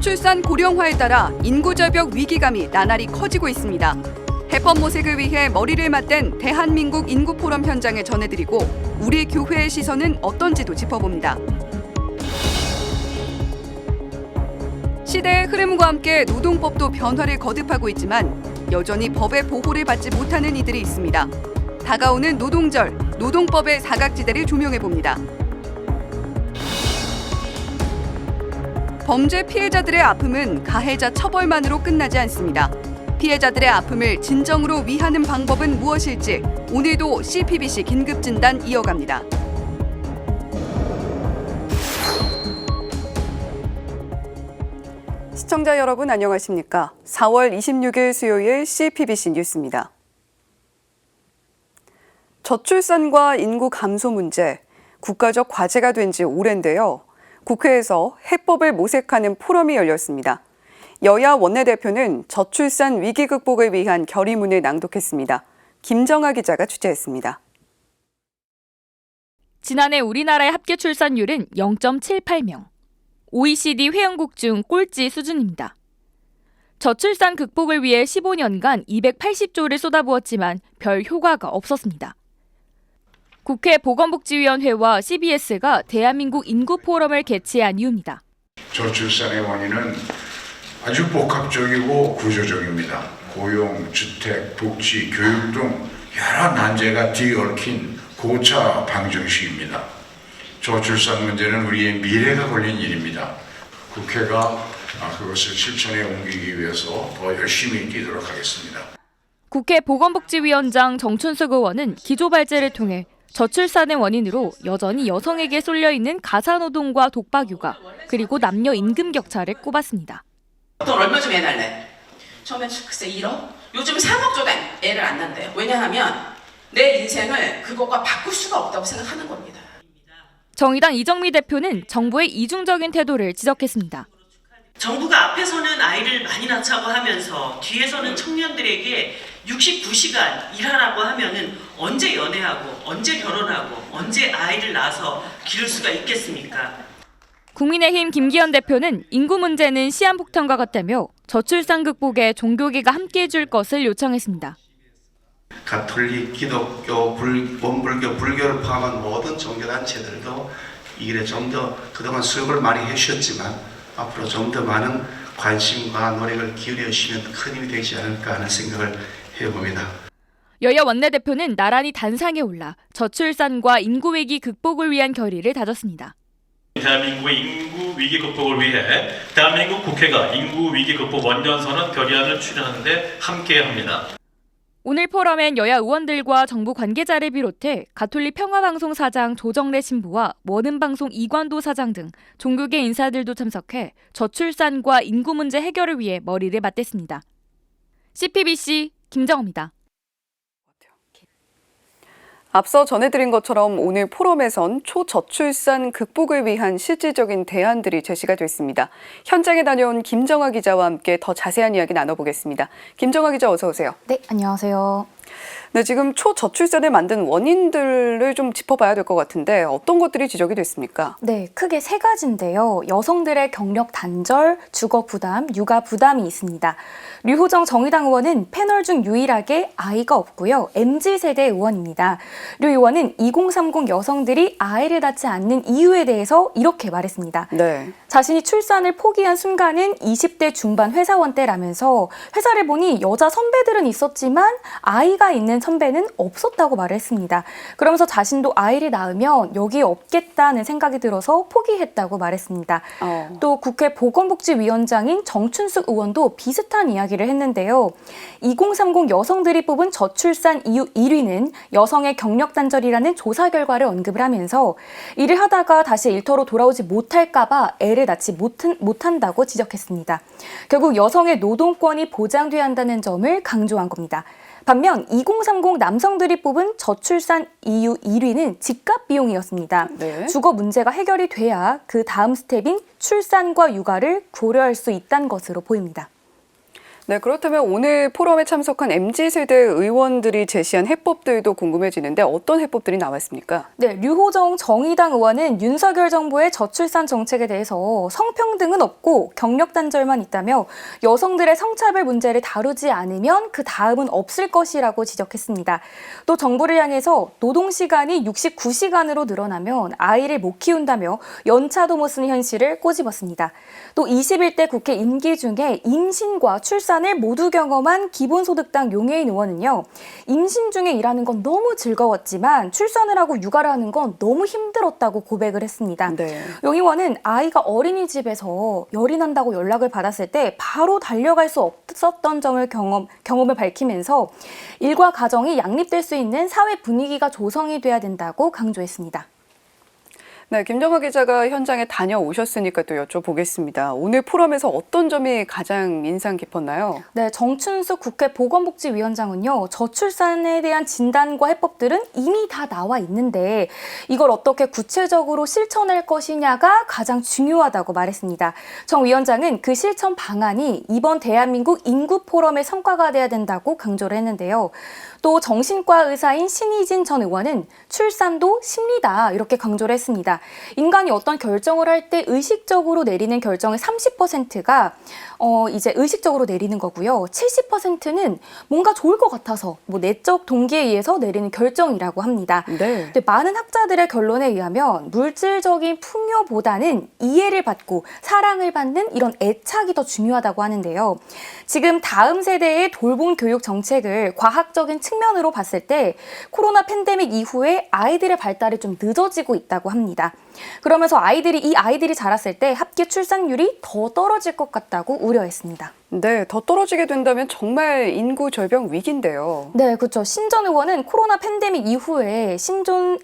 저출산 고령화에 따라 인구절벽 위기감이 나날이 커지고 있습니다. 해법 모색을 위해 머리를 맞댄 대한민국 인구포럼 현장을 전해드리고 우리 교회의 시선은 어떤지도 짚어봅니다. 시대의 흐름과 함께 노동법도 변화를 거듭하고 있지만 여전히 법의 보호를 받지 못하는 이들이 있습니다. 다가오는 노동절, 노동법의 사각지대를 조명해봅니다. 범죄 피해자들의 아픔은 가해자 처벌만으로 끝나지 않습니다. 피해자들의 아픔을 진정으로 위하는 방법은 무엇일지 오늘도 CPBC 긴급진단 이어갑니다. 시청자 여러분 안녕하십니까? 4월 26일 수요일 CPBC 뉴스입니다. 저출산과 인구 감소 문제, 국가적 과제가 된 지 오랜데요. 국회에서 해법을 모색하는 포럼이 열렸습니다. 여야 원내대표는 저출산 위기 극복을 위한 결의문을 낭독했습니다. 김정아 기자가 취재했습니다. 지난해 우리나라의 합계 출산율은 0.78명. OECD 회원국 중 꼴찌 수준입니다. 저출산 극복을 위해 15년간 280조를 쏟아부었지만 별 효과가 없었습니다. 국회 보건복지위원회와 CBS가 대한민국 인구포럼을 개최한 이유입니다. 저출산의 원인은 아주 복합적이고 구조적입니다. 고용, 주택, 복지, 교육 등 여러 난제가 뒤얽힌 고차 방정식입니다. 저출산 문제는 우리의 미래가 걸린 일입니다. 국회가 그것을 실천에 옮기기 위해서 더 열심히 뛰도록 하겠습니다. 국회 보건복지위원장 정춘숙 의원은 기조발제를 통해 저출산의 원인으로 여전히 여성에게 쏠려있는 가사노동과 독박육아, 그리고 남녀 임금 격차를 꼽았습니다. 돈 얼마 좀 해달래? 처음엔 글쎄 1억? 요즘 3억 줘도 애를 안 낳는데요. 왜냐하면 내 인생을 그것과 바꿀 수가 없다고 생각하는 겁니다. 정의당 이정미 대표는 정부의 이중적인 태도를 지적했습니다. 정부가 앞에서는 아이를 많이 낳자고 하면서 뒤에서는 청년들에게 69시간 일하라고 하면은 언제 연애하고 언제 결혼하고 언제 아이를 낳아서 기를 수가 있겠습니까? 국민의힘 김기현 대표는 인구 문제는 시한폭탄과 같다며 저출산 극복에 종교계가 함께해 줄 것을 요청했습니다. 가톨릭, 기독교, 원불교, 불교를 포함한 모든 종교단체들도 이 일에 좀 더 그동안 수고를 많이 해주셨지만 앞으로 좀 더 많은 관심과 노력을 기울여 주시면 큰 힘이 되지 않을까 하는 생각을 해봅니다. 여야 원내대표는 나란히 단상에 올라 저출산과 인구 위기 극복을 위한 결의를 다졌습니다. 대한민국의 인구 위기 극복을 위해 대한민국 국회가 인구 위기 극복 원년선언 결의안을 추진하는 데 함께합니다. 오늘 포럼엔 여야 의원들과 정부 관계자를 비롯해 가톨릭 평화방송 사장 조정래 신부와 원음방송 이관도 사장 등 종교계 인사들도 참석해 저출산과 인구 문제 해결을 위해 머리를 맞댔습니다. CPBC 김정호입니다. 앞서 전해드린 것처럼 오늘 포럼에선 초저출산 극복을 위한 실질적인 대안들이 제시가 됐습니다. 현장에 다녀온 김정아 기자와 함께 더 자세한 이야기 나눠보겠습니다. 김정아 기자 어서 오세요. 네, 안녕하세요. 네, 지금 초저출산을 만든 원인들을 좀 짚어봐야 될 것 같은데 어떤 것들이 지적이 됐습니까? 네, 크게 세 가지인데요. 여성들의 경력 단절, 주거 부담, 육아 부담이 있습니다. 류호정 정의당 의원은 패널 중 유일하게 아이가 없고요. MZ세대 의원입니다. 류 의원은 2030 여성들이 아이를 낳지 않는 이유에 대해서 이렇게 말했습니다. 네. 자신이 출산을 포기한 순간은 20대 중반 회사원 때라면서 회사를 보니 여자 선배들은 있었지만 아이가 있는 선배는 없었다고 말을 했습니다. 그러면서 자신도 아이를 낳으면 여기에 없겠다는 생각이 들어서 포기했다고 말했습니다. 또 국회 보건복지위원장인 정춘숙 의원도 비슷한 이야기를 했는데요. 2030 여성들이 뽑은 저출산 이유 1위는 여성의 경력 단절이라는 조사 결과를 언급을 하면서 일을 하다가 다시 일터로 돌아오지 못할까 봐 애를 낳지 못한다고 지적했습니다. 결국 여성의 노동권이 보장돼야 한다는 점을 강조한 겁니다. 반면 2030 남성들이 뽑은 저출산 이유 1위는 집값 비용이었습니다. 네. 주거 문제가 해결이 돼야 그 다음 스텝인 출산과 육아를 고려할 수 있다는 것으로 보입니다. 네, 그렇다면 오늘 포럼에 참석한 MZ세대 의원들이 제시한 해법들도 궁금해지는데 어떤 해법들이 나왔습니까? 네, 류호정 정의당 의원은 윤석열 정부의 저출산 정책에 대해서 성평등은 없고 경력 단절만 있다며 여성들의 성차별 문제를 다루지 않으면 그 다음은 없을 것이라고 지적했습니다. 또 정부를 향해서 노동시간이 69시간으로 늘어나면 아이를 못 키운다며 연차도 못 쓰는 현실을 꼬집었습니다. 또 21대 국회 임기 중에 임신과 출산을 모두 경험한 기본소득당 용해인 의원은요, 임신 중에 일하는 건 너무 즐거웠지만 출산을 하고 육아를 하는 건 너무 힘들었다고 고백을 했습니다. 네. 용 의원은 아이가 어린이집에서 열이 난다고 연락을 받았을 때 바로 달려갈 수 없었던 점을 경험을 밝히면서 일과 가정이 양립될 수 있는 사회 분위기가 조성이 돼야 된다고 강조했습니다. 네, 김정화 기자가 현장에 다녀오셨으니까 또 여쭤보겠습니다. 오늘 포럼에서 어떤 점이 가장 인상 깊었나요? 네, 정춘숙 국회 보건복지위원장은요, 저출산에 대한 진단과 해법들은 이미 다 나와 있는데 이걸 어떻게 구체적으로 실천할 것이냐가 가장 중요하다고 말했습니다. 정 위원장은 그 실천 방안이 이번 대한민국 인구 포럼의 성과가 돼야 된다고 강조를 했는데요. 또 정신과 의사인 신희진 전 의원은 출산도 심리다 이렇게 강조를 했습니다. 인간이 어떤 결정을 할 때 의식적으로 내리는 결정의 30%가 이제 의식적으로 내리는 거고요. 70%는 뭔가 좋을 것 같아서 내적 동기에 의해서 내리는 결정이라고 합니다. 네. 근데 많은 학자들의 결론에 의하면 물질적인 풍요보다는 이해를 받고 사랑을 받는 이런 애착이 더 중요하다고 하는데요. 지금 다음 세대의 돌봄 교육 정책을 과학적인 측면으로 봤을 때 코로나 팬데믹 이후에 아이들의 발달이 좀 늦어지고 있다고 합니다. 그러면서 이 아이들이 자랐을 때 합계 출산율이 더 떨어질 것 같다고 우려했습니다. 네, 더 떨어지게 된다면 정말 인구 절벽 위기인데요. 네, 그렇죠. 신전 의원은 코로나 팬데믹 이후에 신촌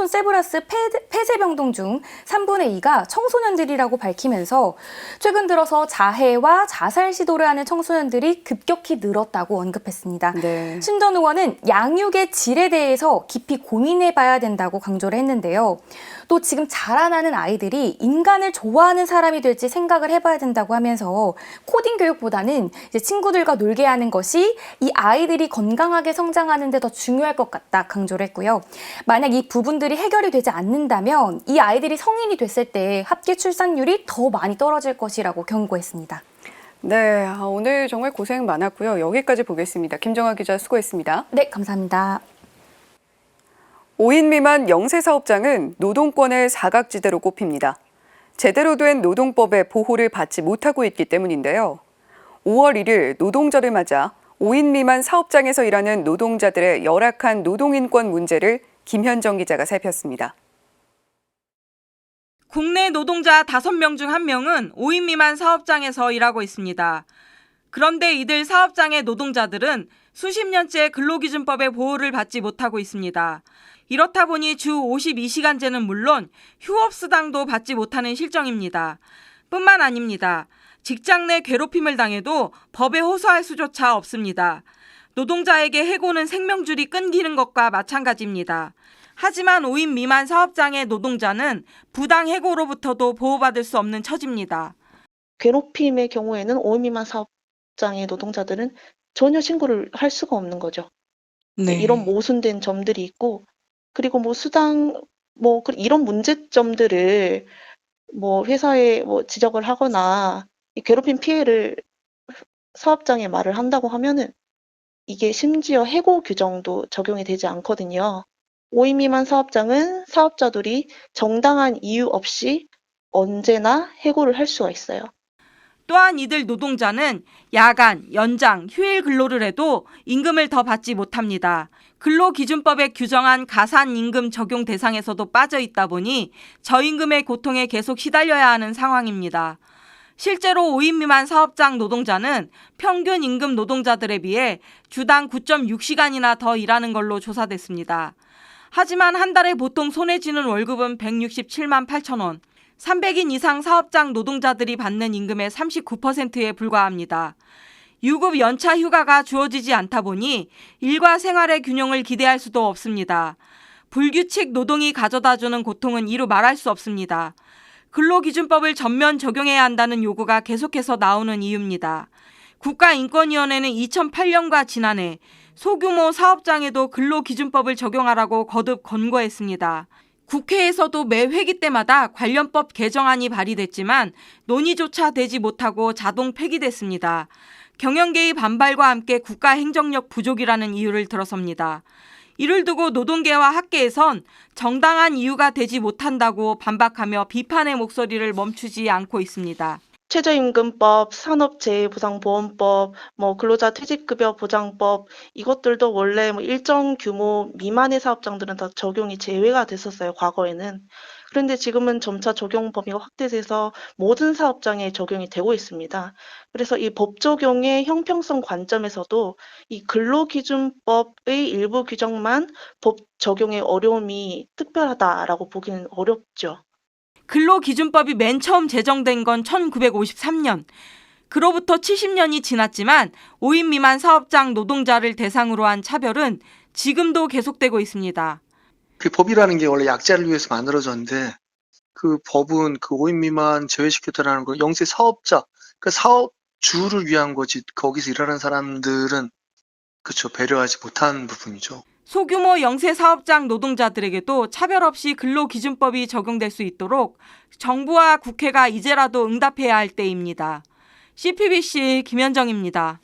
세브란스 폐쇄병동 중 3분의 2가 청소년들이라고 밝히면서 최근 들어서 자해와 자살 시도를 하는 청소년들이 급격히 늘었다고 언급했습니다. 네. 신전 의원은 양육의 질에 대해서 깊이 고민해봐야 된다고 강조를 했는데요. 또 지금 자라나는 아이들이 인간을 좋아하는 사람이 될지 생각을 해봐야 된다고 하면서 코딩 교육보다는 이제 친구들과 놀게 하는 것이 이 아이들이 건강하게 성장하는 데 더 중요할 것 같다 강조를 했고요. 만약 이 부분들이 해결이 되지 않는다면 이 아이들이 성인이 됐을 때 합계 출산율이 더 많이 떨어질 것이라고 경고했습니다. 네, 오늘 정말 고생 많았고요. 여기까지 보겠습니다. 김정화 기자 수고했습니다. 네, 감사합니다. 5인 미만 영세 사업장은 노동권의 사각지대로 꼽힙니다. 제대로 된 노동법의 보호를 받지 못하고 있기 때문인데요. 5월 1일 노동절을 맞아 5인 미만 사업장에서 일하는 노동자들의 열악한 노동인권 문제를 김현정 기자가 살폈습니다. 국내 노동자 5명 중 1명은 5인 미만 사업장에서 일하고 있습니다. 그런데 이들 사업장의 노동자들은 수십 년째 근로기준법의 보호를 받지 못하고 있습니다. 이렇다 보니 주 52시간제는 물론 휴업수당도 받지 못하는 실정입니다. 뿐만 아닙니다. 직장 내 괴롭힘을 당해도 법에 호소할 수조차 없습니다. 노동자에게 해고는 생명줄이 끊기는 것과 마찬가지입니다. 하지만 5인 미만 사업장의 노동자는 부당 해고로부터도 보호받을 수 없는 처지입니다. 괴롭힘의 경우에는 5인 미만 사업장의 노동자들은 전혀 신고를 할 수가 없는 거죠. 네. 이런 모순된 점들이 있고, 그리고 수당, 이런 문제점들을 회사에 지적을 하거나 이 괴롭힘 피해를 사업장에 말을 한다고 하면은 이게 심지어 해고 규정도 적용이 되지 않거든요. 5인 미만 사업장은 사업자들이 정당한 이유 없이 언제나 해고를 할 수가 있어요. 또한 이들 노동자는 야간, 연장, 휴일 근로를 해도 임금을 더 받지 못합니다. 근로기준법에 규정한 가산임금 적용 대상에서도 빠져 있다 보니 저임금의 고통에 계속 시달려야 하는 상황입니다. 실제로 5인 미만 사업장 노동자는 평균 임금 노동자들에 비해 주당 9.6시간이나 더 일하는 걸로 조사됐습니다. 하지만 한 달에 보통 손에 쥐는 월급은 167만 8천 원, 300인 이상 사업장 노동자들이 받는 임금의 39%에 불과합니다. 유급 연차 휴가가 주어지지 않다 보니 일과 생활의 균형을 기대할 수도 없습니다. 불규칙 노동이 가져다주는 고통은 이루 말할 수 없습니다. 근로기준법을 전면 적용해야 한다는 요구가 계속해서 나오는 이유입니다. 국가인권위원회는 2008년과 지난해 소규모 사업장에도 근로기준법을 적용하라고 거듭 권고했습니다. 국회에서도 매 회기 때마다 관련법 개정안이 발의됐지만 논의조차 되지 못하고 자동 폐기됐습니다. 경영계의 반발과 함께 국가 행정력 부족이라는 이유를 들어섭니다. 이를 두고 노동계와 학계에선 정당한 이유가 되지 못한다고 반박하며 비판의 목소리를 멈추지 않고 있습니다. 최저임금법, 산업재해보상보험법, 근로자 퇴직급여 보장법 이것들도 원래 일정 규모 미만의 사업장들은 다 적용이 제외가 됐었어요, 과거에는. 그런데 지금은 점차 적용 범위가 확대돼서 모든 사업장에 적용이 되고 있습니다. 그래서 이 법 적용의 형평성 관점에서도 이 근로기준법의 일부 규정만 법 적용의 어려움이 특별하다라고 보기는 어렵죠. 근로기준법이 맨 처음 제정된 건 1953년. 그로부터 70년이 지났지만 5인 미만 사업장 노동자를 대상으로 한 차별은 지금도 계속되고 있습니다. 그 법이라는 게 원래 약자를 위해서 만들어졌는데 그 법은 그 5인 미만 제외시켰다는 거 영세 사업자, 그 사업주를 위한 거지 거기서 일하는 사람들은 그쵸 배려하지 못한 부분이죠. 소규모 영세 사업장 노동자들에게도 차별 없이 근로기준법이 적용될 수 있도록 정부와 국회가 이제라도 응답해야 할 때입니다. CPBC 김현정입니다.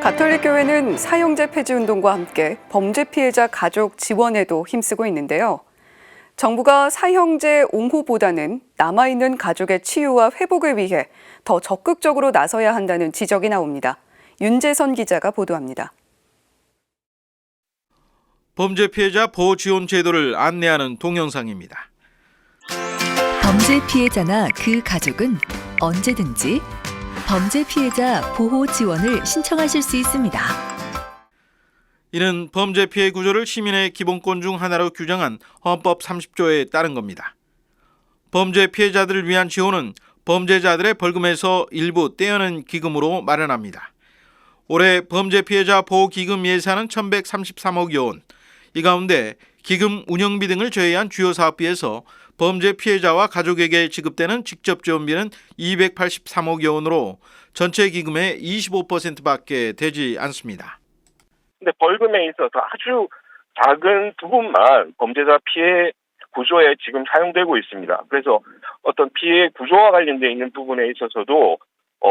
가톨릭교회는 사형제 폐지 운동과 함께 범죄 피해자 가족 지원에도 힘쓰고 있는데요. 정부가 사형제 옹호보다는 남아있는 가족의 치유와 회복을 위해 더 적극적으로 나서야 한다는 지적이 나옵니다. 윤재선 기자가 보도합니다. 범죄 피해자 보호 지원 제도를 안내하는 동영상입니다. 범죄 피해자나 그 가족은 언제든지 범죄 피해자 보호 지원을 신청하실 수 있습니다. 이는 범죄 피해 구조를 시민의 기본권 중 하나로 규정한 헌법 30조에 따른 겁니다. 범죄 피해자들을 위한 지원은 범죄자들의 벌금에서 일부 떼어낸 기금으로 마련합니다. 올해 범죄 피해자 보호 기금 예산은 1,133억여 원. 이 가운데 기금 운영비 등을 제외한 주요 사업비에서 범죄 피해자와 가족에게 지급되는 직접 지원비는 283억여 원으로 전체 기금의 25%밖에 되지 않습니다. 근데 벌금에 있어서 아주 작은 부분만 범죄자 피해 구조에 지금 사용되고 있습니다. 그래서 어떤 피해 구조와 관련되어 있는 부분에 있어서도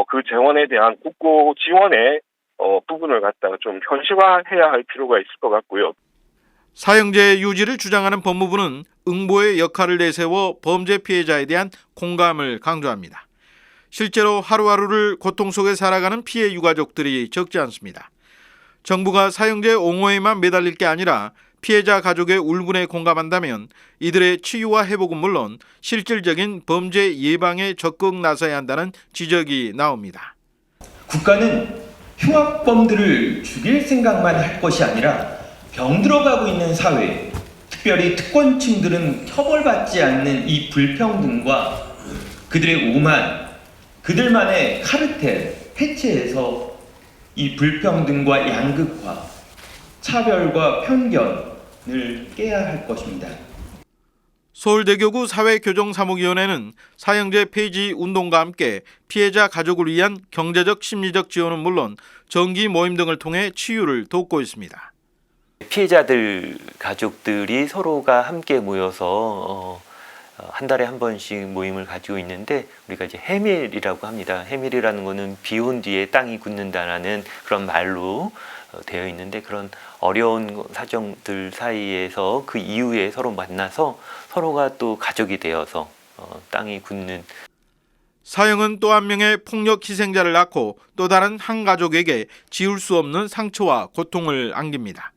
그 재원에 대한 국고 지원의 부분을 갖다가 좀 현실화해야 할 필요가 있을 것 같고요. 사형제 유지를 주장하는 법무부는 응보의 역할을 내세워 범죄 피해자에 대한 공감을 강조합니다. 실제로 하루하루를 고통 속에 살아가는 피해 유가족들이 적지 않습니다. 정부가 사형제 옹호에만 매달릴 게 아니라 피해자 가족의 울분에 공감한다면 이들의 치유와 회복은 물론 실질적인 범죄 예방에 적극 나서야 한다는 지적이 나옵니다. 국가는 흉악범들을 죽일 생각만 할 것이 아니라 병들어가고 있는 사회, 특별히 특권층들은 처벌받지 않는 이 불평등과 그들의 오만, 그들만의 카르텔 해체해서 이 불평등과 양극화, 차별과 편견을 깨야 할 것입니다. 서울대교구 사회교정사무위원회는 사형제 폐지 운동과 함께 피해자 가족을 위한 경제적 심리적 지원은 물론 정기 모임 등을 통해 치유를 돕고 있습니다. 피해자들 가족들이 서로가 함께 모여서 한 달에 한 번씩 모임을 가지고 있는데 우리가 이제 해밀이라고 합니다. 해밀이라는 거는 비온 뒤에 땅이 굳는다라는 그런 말로 되어 있는데 그런 어려운 사정들 사이에서 그 이후에 서로 만나서 서로가 또 가족이 되어서 땅이 굳는 사형은 또 한 명의 폭력 희생자를 낳고 또 다른 한 가족에게 지울 수 없는 상처와 고통을 안깁니다.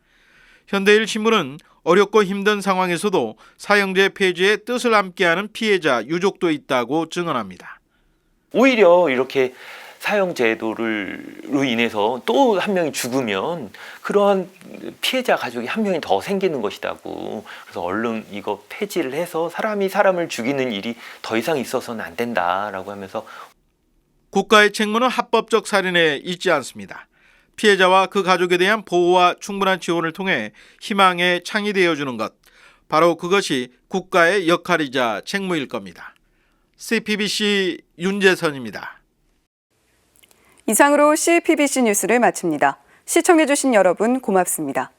현대일 신문은 어렵고 힘든 상황에서도 사형제 폐지의 뜻을 함께하는 피해자 유족도 있다고 증언합니다. 오히려 이렇게 사형제도로 인해서 또 한 명이 죽으면 그러한 피해자 가족이 한 명이 더 생기는 것이라고. 그래서 얼른 이거 폐지를 해서 사람이 사람을 죽이는 일이 더 이상 있어서는 안 된다라고 하면서 국가의 책무는 합법적 살인에 있지 않습니다. 피해자와 그 가족에 대한 보호와 충분한 지원을 통해 희망의 창이 되어주는 것, 바로 그것이 국가의 역할이자 책무일 겁니다. CPBC 윤재선입니다. 이상으로 CPBC 뉴스를 마칩니다. 시청해주신 여러분 고맙습니다.